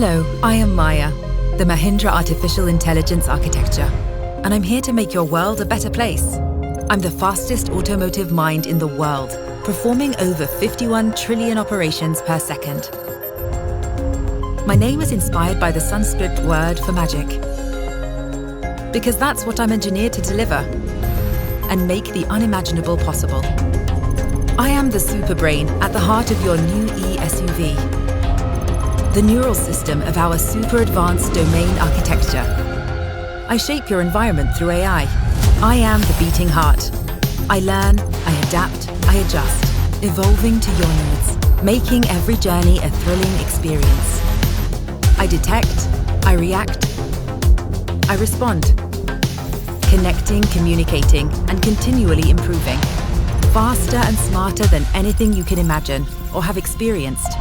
Hello, I am Maya, the Mahindra Artificial Intelligence Architecture, and I'm here to make your world a better place. I'm the fastest automotive mind in the world, performing over 51 trillion operations per second. My name is inspired by the Sanskrit word for magic, because that's what I'm engineered to deliver and make the unimaginable possible. I am the super brain at the heart of your new e-SUV, the neural system of our super advanced domain architecture. I shape your environment through AI. I am the beating heart. I learn, I adapt, I adjust, evolving to your needs, making every journey a thrilling experience. I detect, I react, I respond. Connecting, communicating, and continually improving. Faster and smarter than anything you can imagine or have experienced.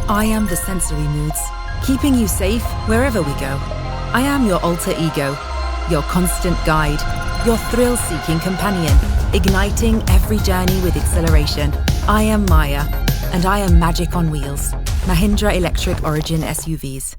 I am the sensory moods, keeping you safe wherever we go. I am your alter ego, your constant guide, your thrill-seeking companion, igniting every journey with exhilaration. I am Maya, and I am magic on wheels. Mahindra Electric Origin SUVs.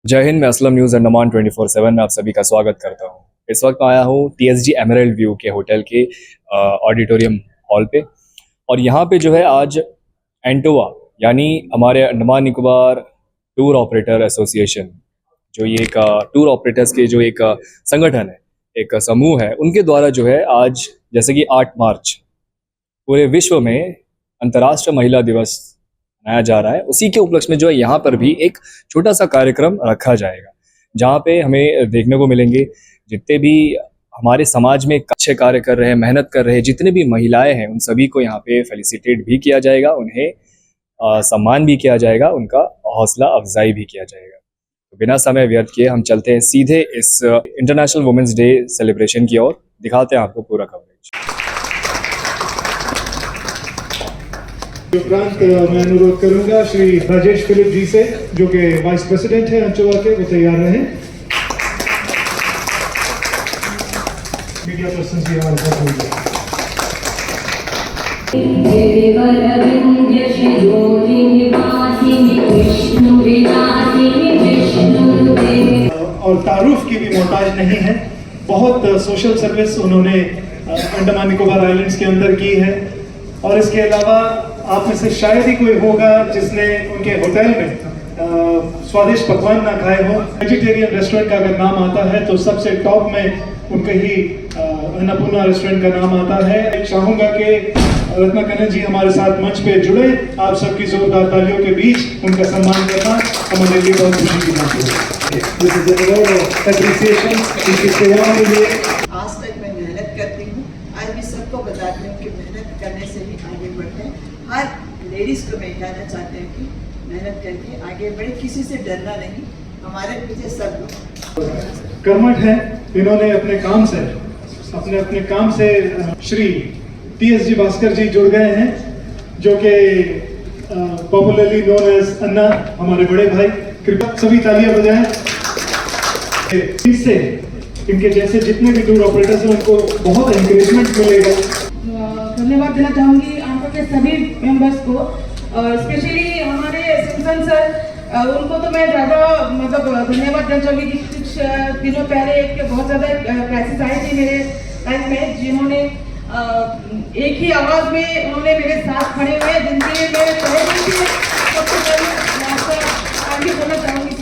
जय हिंद। मैं Aslam news Andaman 24/7 में आप सभी का स्वागत करता हूं। इस वक्त आया हूं TSG एमराल्ड व्यू के होटल के ऑडिटोरियम हॉल पे, और यहाँ पे जो है आज एंटोवा यानी हमारे Andaman Nicobar tour operator association, जो ये एक टूर ऑपरेटर्स के जो एक संगठन है, एक समूह है, उनके द्वारा जो है आज जैसे कि 8 मार्च पूरे विश्व में अंतर्राष्ट्रीय महिला दिवस मनाया जा रहा है। उसी के उपलक्ष्य में जो है यहाँ पर भी एक छोटा सा कार्यक्रम रखा जाएगा, जहाँ पे हमें देखने को मिलेंगे जितने भी हमारे समाज में अच्छे कार्य कर रहे हैं, मेहनत कर रहे हैं, जितने भी महिलाएं हैं, उन सभी को यहाँ पे फेलिसिटेट भी किया जाएगा, उन्हें सम्मान भी किया जाएगा, उनका हौसला अफजाई भी किया जाएगा। तो बिना समय व्यर्थ किए हम चलते हैं सीधे इस इंटरनेशनल वुमेंस डे सेलिब्रेशन की ओर, दिखाते हैं आपको पूरा कवरेज। उपरांत मैं अनुरोध करूंगा श्री राजेश फिलिप जी से, जो कि वाइस प्रेसिडेंट है अंचोवा के, वो तैयार रहें। मीडिया पर्सन भी हमारे साथ होंगे। और तारुफ की भी मोहताज नहीं है। बहुत सोशल सर्विस उन्होंने अंडमान निकोबार आइलैंड्स के अंदर की है, और इसके अलावा आप में से शायद ही कोई होगा जिसने उनके होटल में स्वादिष्ट पकवान ना खाए हो। वेजिटेरियन रेस्टोरेंट का अगर नाम आता है तो सबसे टॉप में उनका ही अन्नपूर्णा रेस्टोरेंट का नाम आता है। चाहूंगा कि रत्नाकरण जी हमारे साथ मंच पे जुड़े। आप सबकी जोरदार तालियों के बीच उनका सम्मान करना हमारे लिए बहुत खुशी की बात है। This is a word of appreciation इनकी सेवाओं के लिए। आज तक मैं मेहनत करती हूँ, आज भी सबको बताती हूँ कि मेहनत करने से ही आगे बढ़ते हैं। हर लेडीज़ को मैं कहना चाहती हूँ कि मेहनत करके आगे बढ़े, किसी से डरना नहीं, हमारे पीछे सब लोग कर्मठ हैं। इन्होंने अपने काम से श्री TSG भास्कर जी जुड़ गए हैं, जो कि पॉपुलरली नोन एज अन्ना, हमारे बड़े भाई। कृपया सभी तालियां बजाएं। इससे इनके जैसे जितने भी टूर ऑपरेटर्स हैं उनको बहुत एनकरेजमेंट मिलेगा। धन्यवाद देना चाहूँगी आप के सभी मेंबर्स को, स्पेशली हमारे सिमसन सर, उनको तो मैं ज़्यादा धन्यवाद देना चाहूँगी कि कुछ दिनों पहले एक बहुत ज़्यादा क्राइसिस आई थी मेरे लाइफ में, जिन्होंने एक ही आवाज़ में उन्होंने मेरे साथ खड़े हुए, जिनके मैं पहले भी सबसे पहले आगे बोलना चाहूँगी।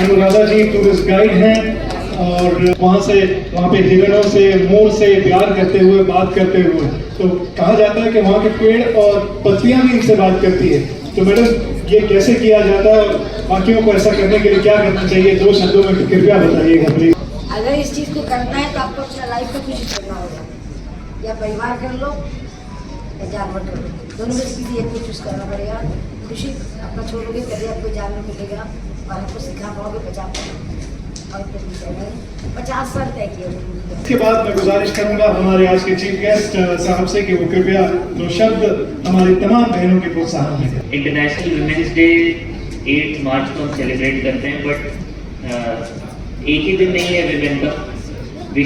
अनुराधा जी टूरिस्ट गाइड हैं, और वहाँ पे हिरणों से, मोर से प्यार करते हुए, बात करते हुए, तो कहा जाता है कि वहाँ के पेड़ और पत्तियाँ भी इनसे बात करती है। तो मैडम, ये कैसे किया जाता है और बाकियों को ऐसा करने के लिए क्या करना चाहिए? 2 शब्दों में कृपया बताइएगा प्लीज। अगर इस चीज़ को करना है तो आपको अपना लाइफ का कुछ करना होगा, या परिवार कर लो या जानवर कर लो, दोनों में किसी एक को चूज करना पड़ेगा। खुशी अपना छोड़ोगे तभी आपको जानवर मिलेगा और आपको सिखा पाओगे 50 साल तय किए। इसके बाद मैं गुजारिश करूंगा हमारे आज के चीफ गेस्ट साहब से कि वो कृपया 2 शब्द हमारी तमाम बहनों के प्रोत्साहन में करें। इंटरनेशनल वुमेन्स डे 8 मार्च को हम सेलिब्रेट करते हैं, बट एक ही दिन नहीं है विमेन का। We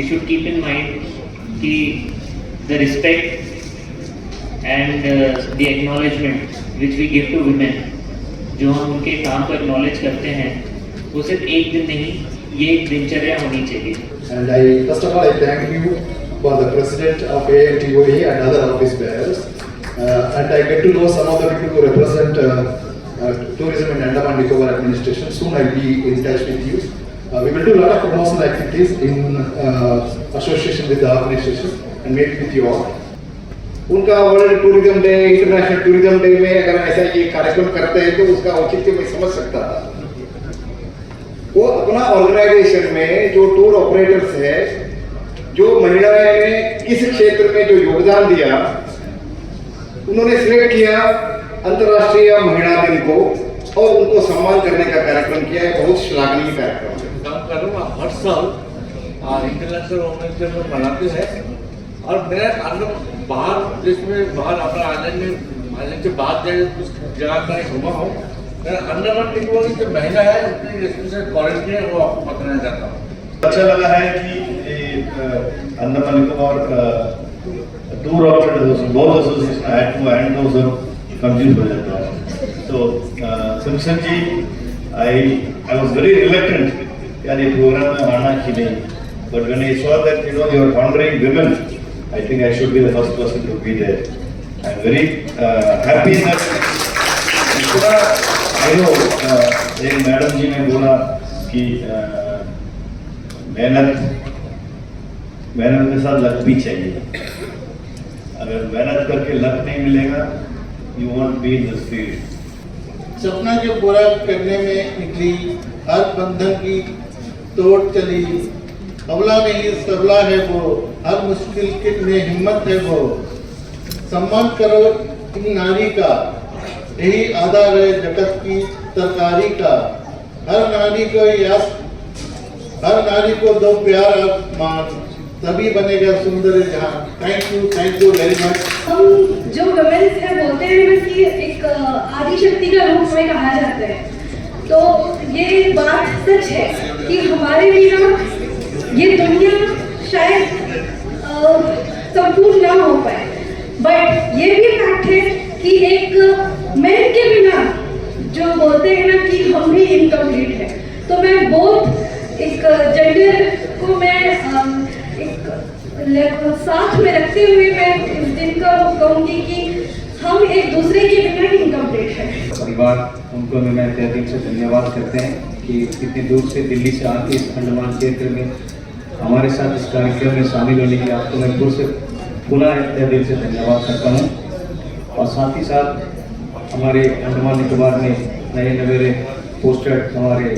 should keep in mind कि the respect and the acknowledgement which we give to women, जो हम उनके काम को एक्नॉलेज करते हैं, वो सिर्फ एक दिन नहीं, ये एक दिनचर्या होनी चाहिए। And first of all, I thank you for the president of ANTOE and other office bearers. And I get to know some of the people who represent tourism in Andaman Nicobar administration. Soon I'll be in touch with you. We will do a lot of promotional activities in association with the organization and maybe with you all. उनका world tourism day, international tourism day में अगर ऐसा ये कार्यक्रम करते हैं तो उसका औचित्य मैं समझ सकता था। वो अपना ऑर्गेनाइजेशन में जो टूर ऑपरेटर्स है, जो महिलाएं ने इस क्षेत्र में जो योगदान दिया, उन्होंने सिलेक्ट किया अंतर्राष्ट्रीय महिला दिन को और उनको सम्मान करने का कार्यक्रम किया है। बहुत श्लाघनीय कार्यक्रम है। काम करूँगा हर साल इंटरनेशनल वुमेन्स डे में मनाते हैं, और मैं बाहर देश में बाहर अपना आने के बाद कुछ जगह मैं घूमा हूँ। मैं अंडमान निकोबार की जो महिला है उसकी स्पेशल क्वारंटीन है, वो आपको बताना चाहता हूँ। अच्छा लगा है कि Andaman Nicobar tour operators both association had to hand over confuse हो जाता है। तो Simpson ji, I was very reluctant यार ये प्रोग्राम में आना कि नहीं, but when I saw that you are honouring women, I think I should be the first person to be there. I'm very happy that I know एक madam जी ने बोला कि मेहनत के साथ लक भी चाहिए। अगर मेहनत करके लक नहीं मिलेगा, you won't be in the field. सपना के पूरा करने में निकली, हर बंधन की तोड़ चली, अबला नहीं सबला है वो, हर मुश्किल के में हिम्मत है वो। सम्मान करो इन नारी का, यही आधार है जगत की तरकारी का। हर नारी को दो प्यार मान, तभी बनेगा सुंदर जहां। Thank you very much. हम जो वुमेन्स है बोलते हैं ना कि एक आदि शक्ति का रूप में कहा जाता है, तो ये बात सच है कि हमारे बिना ये दुनिया शायद संपूर्ण ना हो पाए, बट ये भी फैक्ट है कि एक मैन के बिना जो बोलते हैं ना कि हम भी इनकम्प्लीट है। तो मैं बहुत एक जेंडर को मैं एक साथ में रखते हुए मैं इस दिन का कहूँगी कि हम एक दूसरे के बिना ही इनकम्प्लीट है। परिवार, उनको मैं तहे दिल से धन्यवाद करते हैं कि इतनी दूर से दिल्ली से आके इस अंडमान क्षेत्र में हमारे साथ इस कार्यक्रम में शामिल होने के आपको मैं फिर से पुनः तहे दिल से धन्यवाद करता हूँ। और साथ ही साथ हमारे अंडमान निकोबार में नए नवेरे पोस्टर हमारे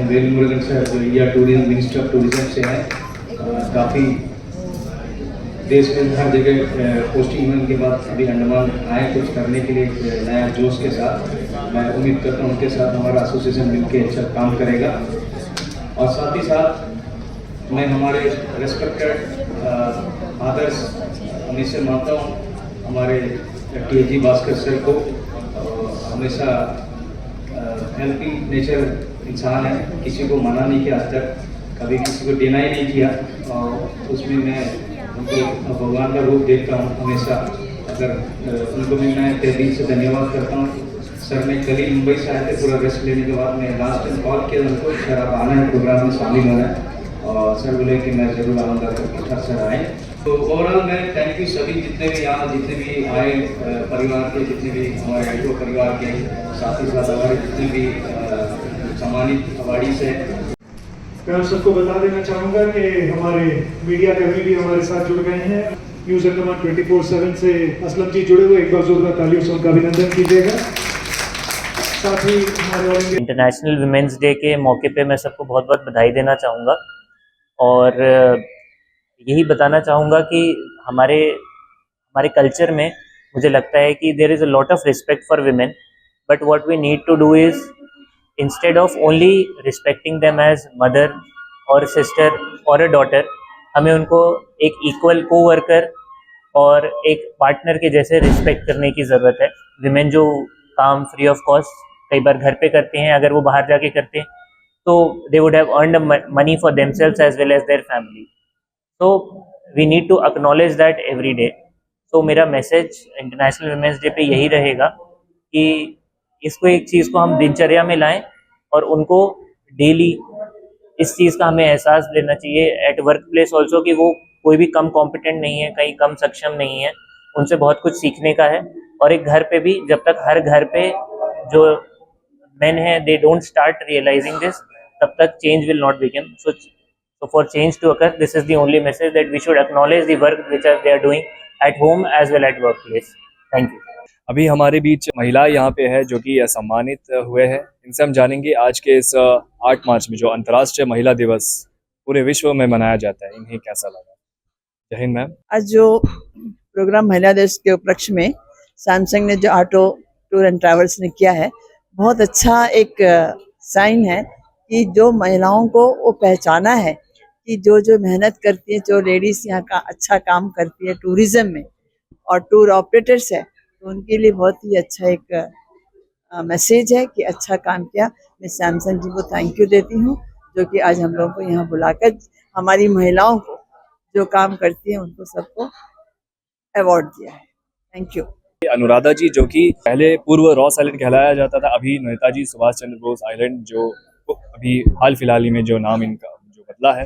वेल मुरुगन सर जो India tourism minister of tourism से हैं, काफ़ी देश में हर जगह पोस्टिंग होने के बाद अभी अंडमान आए कुछ करने के लिए नया जोश के साथ। मैं उम्मीद करता हूँ उनके साथ हमारा एसोसिएशन मिलकर अच्छा काम करेगा। और साथ ही साथ मैं हमारे रेस्पेक्टेड आदर्श हमेशा मानता हूँ हमारे TSG भास्कर सर को। हमेशा हेल्पिंग नेचर इंसान है, किसी को मना नहीं किया आज तक, कभी किसी को डिनाई नहीं किया, और उसमें मैं उनको भगवान का रूप देखता हूँ हमेशा। अगर उनको भी मैं तहे दिल से धन्यवाद करता हूँ। सर ने कल ही मुंबई से आए थे, पूरा रेस्ट लेने के बाद मैं लास्ट टाइम कॉल किया उनको, सर आप आना है, प्रोग्राम में शामिल होना है, और सर बोले कि मैं जरूर आऊँगा करके सर आए। तो ओवरऑल मैं थैंक यू सभी जितने भी यहाँ जितने भी आए परिवार के, जितने भी हमारे आइटो परिवार के, साथ ही साथ हमारे जितने भी सम्मानित अवार्डीज हैं। मैं आप सबको बता देना चाहूँगा कि हमारे मीडिया कर्मी भी हमारे साथ जुड़ गए हैं। न्यूज़ अंडमान 24/7 से असलम जी जुड़े हुए, एक बार जोरदार तालियों से उनका अभिनंदन कीजिएगा। साथ ही हमारे इंटरनेशनल वुमेंस डे के मौके पे मैं सबको बहुत बहुत बधाई देना चाहूँगा और यही बताना चाहूँगा कि हमारे हमारे कल्चर में मुझे लगता है कि there is a lot of respect for women, but what we need to do is instead of only respecting them as mother और सिस्टर और अ डॉटर, हमें उनको एक इक्वल कोवर्कर और एक पार्टनर के जैसे रिस्पेक्ट करने की ज़रूरत है। विमेन जो काम फ्री ऑफ कॉस्ट कई बार घर पे करते हैं, अगर वो बाहर जाके करते हैं तो they would have earned money for themselves as well as their family. So we need to acknowledge that every day. तो मेरा मैसेज इंटरनेशनल वुमेंस डे पे यही रहेगा कि इसको एक चीज़ को हम दिनचर्या में लाएं और उनको डेली इस चीज़ का हमें एहसास देना चाहिए एट वर्क प्लेस ऑल्सो कि वो कोई भी कम कॉम्पिटेंट नहीं है, कहीं कम सक्षम नहीं है, उनसे बहुत कुछ सीखने का है। और एक घर पे भी जब तक हर घर पे जो मेन है they don't start realising this, तब तक change will not begin. So for change to occur, this is the only message that we should acknowledge the work which they are doing at home as well at workplace. Thank you. अभी हमारे बीच महिला यहाँ पे है जो कि सम्मानित हुए हैं। इनसे हम जानेंगे आज के इस 8 मार्च में जो अंतर्राष्ट्रीय महिला दिवस पूरे विश्व में मनाया जाता है, इन्हें कैसा लगा। जय हिंद मैम। आज जो प्रोग्राम महिला दिवस के उपलक्ष्य में सैमसंग ने जो ऑटो टूर एंड ट्रैवल्स ने किया है, बहुत अच्छा एक साइन है कि जो महिलाओं को वो पहचाना है कि जो मेहनत करती है, जो लेडीज यहाँ का अच्छा काम करती है टूरिज्म में और टूर ऑपरेटर्स है, तो उनके लिए बहुत ही अच्छा एक मैसेज है कि अच्छा काम किया। मैं सैमसंग जी को थैंक यू देती हूँ जो कि आज हम लोगों को यहाँ बुलाकर हमारी महिलाओं को जो काम करती है उनको सबको अवार्ड दिया है। Thank you. अनुराधा जी जो कि पहले पूर्व रॉस आइलैंड कहलाया जाता था, अभी नेताजी सुभाष चंद्र बोस आइलैंड जो अभी हाल फिलहाल ही में जो नाम इनका जो बदला है,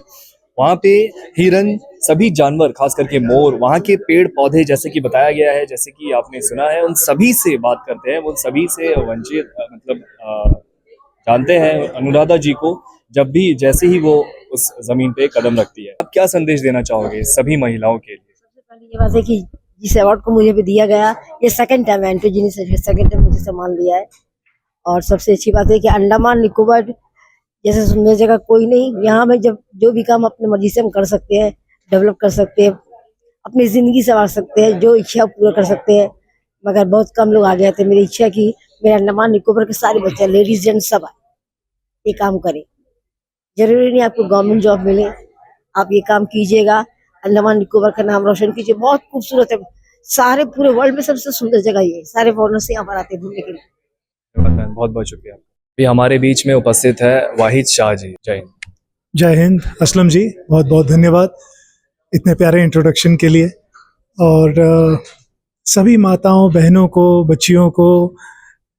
वहाँ पे हिरन, सभी जानवर, खास करके मोर, वहाँ के पेड़ पौधे जैसे कि बताया गया है, जैसे कि आपने सुना है, उन सभी से बात करते हैं, उन सभी से वंचित मतलब जानते हैं अनुराधा जी को जब भी जैसे ही वो उस जमीन पे कदम रखती है। आप क्या संदेश देना चाहोगे सभी महिलाओं के लिए? सबसे पहले ये बात है कि जिस अवार्ड को मुझे भी दिया गया, ये सेकंड टाइम एंट्री जी ने सेकंड टाइम मुझे सम्मान दिया है। और सबसे अच्छी बात है कि अंडमान निकोबार जैसे सुंदर जगह कोई नहीं, यहाँ में जब जो भी काम अपने मर्जी से हम कर सकते हैं, डेवलप कर सकते हैं, अपनी ज़िंदगी संवार सकते हैं, जो इच्छा पूरा कर सकते हैं। मगर बहुत कम लोग आ गए थे। मेरी इच्छा की मेरे अंडमान निकोबार के सारे बच्चे, लेडीज जेंट्स सब आए, ये काम करें। जरूरी नहीं आपको गवर्नमेंट जॉब मिले, आप ये काम कीजिएगा, अंडमान निकोबार का नाम रोशन कीजिए। बहुत खूबसूरत है, सारे पूरे वर्ल्ड में सबसे सुंदर जगह ये, सारे फॉरेनर्स यहाँ पर आते हैं घूमने के लिए। बहुत बहुत शुक्रिया। अभी हमारे बीच में उपस्थित है वाहिद शाह जी। जय हिंद। जय हिंद असलम जी, बहुत बहुत धन्यवाद इतने प्यारे इंट्रोडक्शन के लिए। और सभी माताओं, बहनों को, बच्चियों को,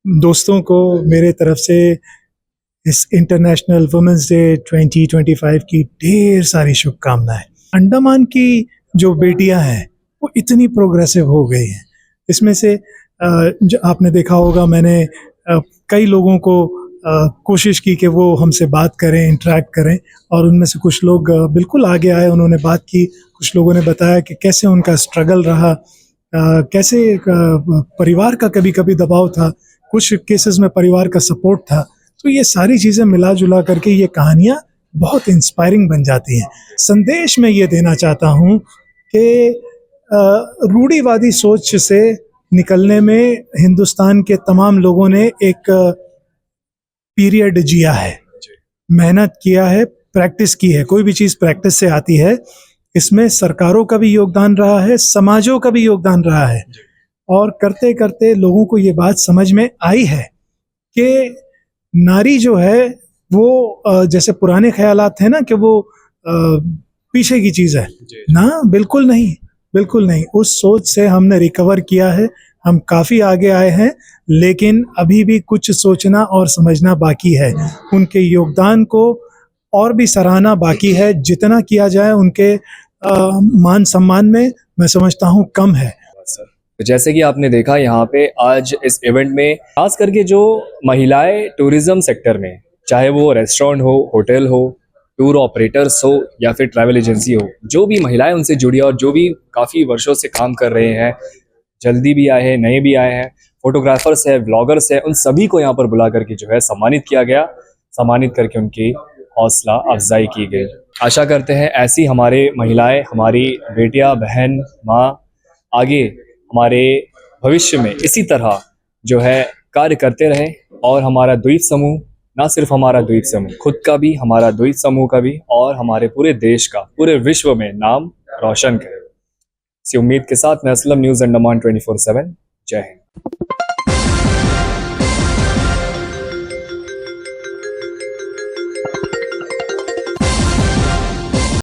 दोस्तों को मेरे तरफ से इस इंटरनेशनल वुमेंस डे 2025 की ढेर सारी शुभकामनाएं। अंडमान की जो बेटियां हैं वो इतनी प्रोग्रेसिव हो गई हैं। इसमें से जो आपने देखा होगा, मैंने कई लोगों को कोशिश की कि वो हमसे बात करें, इंटरेक्ट करें, और उनमें से कुछ लोग बिल्कुल आगे आए, उन्होंने बात की। कुछ लोगों ने बताया कि कैसे उनका स्ट्रगल रहा, कैसे परिवार का कभी कभी दबाव था, कुछ केसेस में परिवार का सपोर्ट था। तो ये सारी चीज़ें मिला जुला करके ये कहानियाँ बहुत इंस्पायरिंग बन जाती हैं। संदेश मैं ये देना चाहता हूँ कि रूढ़िवादी सोच से निकलने में हिंदुस्तान के तमाम लोगों ने एक पीरियड जिया है, मेहनत किया है, प्रैक्टिस की है। कोई भी चीज़ प्रैक्टिस से आती है। इसमें सरकारों का भी योगदान रहा है, समाजों का भी योगदान रहा है, और करते करते लोगों को ये बात समझ में आई है कि नारी जो है वो जैसे पुराने ख्यालात थे ना कि वो पीछे की चीज़ है ना, बिल्कुल नहीं, बिल्कुल नहीं। उस सोच से हमने रिकवर किया है, हम काफ़ी आगे आए हैं, लेकिन अभी भी कुछ सोचना और समझना बाकी है। उनके योगदान को और भी सराहना बाकी है। जितना किया जाए उनके मान सम्मान में मैं समझता हूँ कम है। तो जैसे कि आपने देखा यहाँ पे आज इस इवेंट में खास करके जो महिलाएं टूरिज्म सेक्टर में, चाहे वो रेस्टोरेंट हो, होटल हो, टूर ऑपरेटर्स हो या फिर ट्रैवल एजेंसी हो, जो भी महिलाएं उनसे जुड़ी हैं और जो भी काफ़ी वर्षों से काम कर रहे हैं, जल्दी भी आए हैं, नए भी आए हैं, फोटोग्राफर्स है, व्लॉगर्स है, उन सभी को यहाँ पर बुला करके जो है सम्मानित किया गया। सम्मानित करके उनकी हौसला अफजाई की गई। आशा करते हैं ऐसी हमारे महिलाएं, हमारी बेटियां, बहन, माँ आगे हमारे भविष्य में इसी तरह जो है कार्य करते रहें और हमारा द्वीप समूह, ना सिर्फ हमारा द्वीप समूह खुद का भी, हमारा द्वीप समूह का भी और हमारे पूरे देश का, पूरे विश्व में नाम रोशन करें। इसी उम्मीद के साथ मैं असलम न्यूज़ अंडमान 24/7। जय हिंद।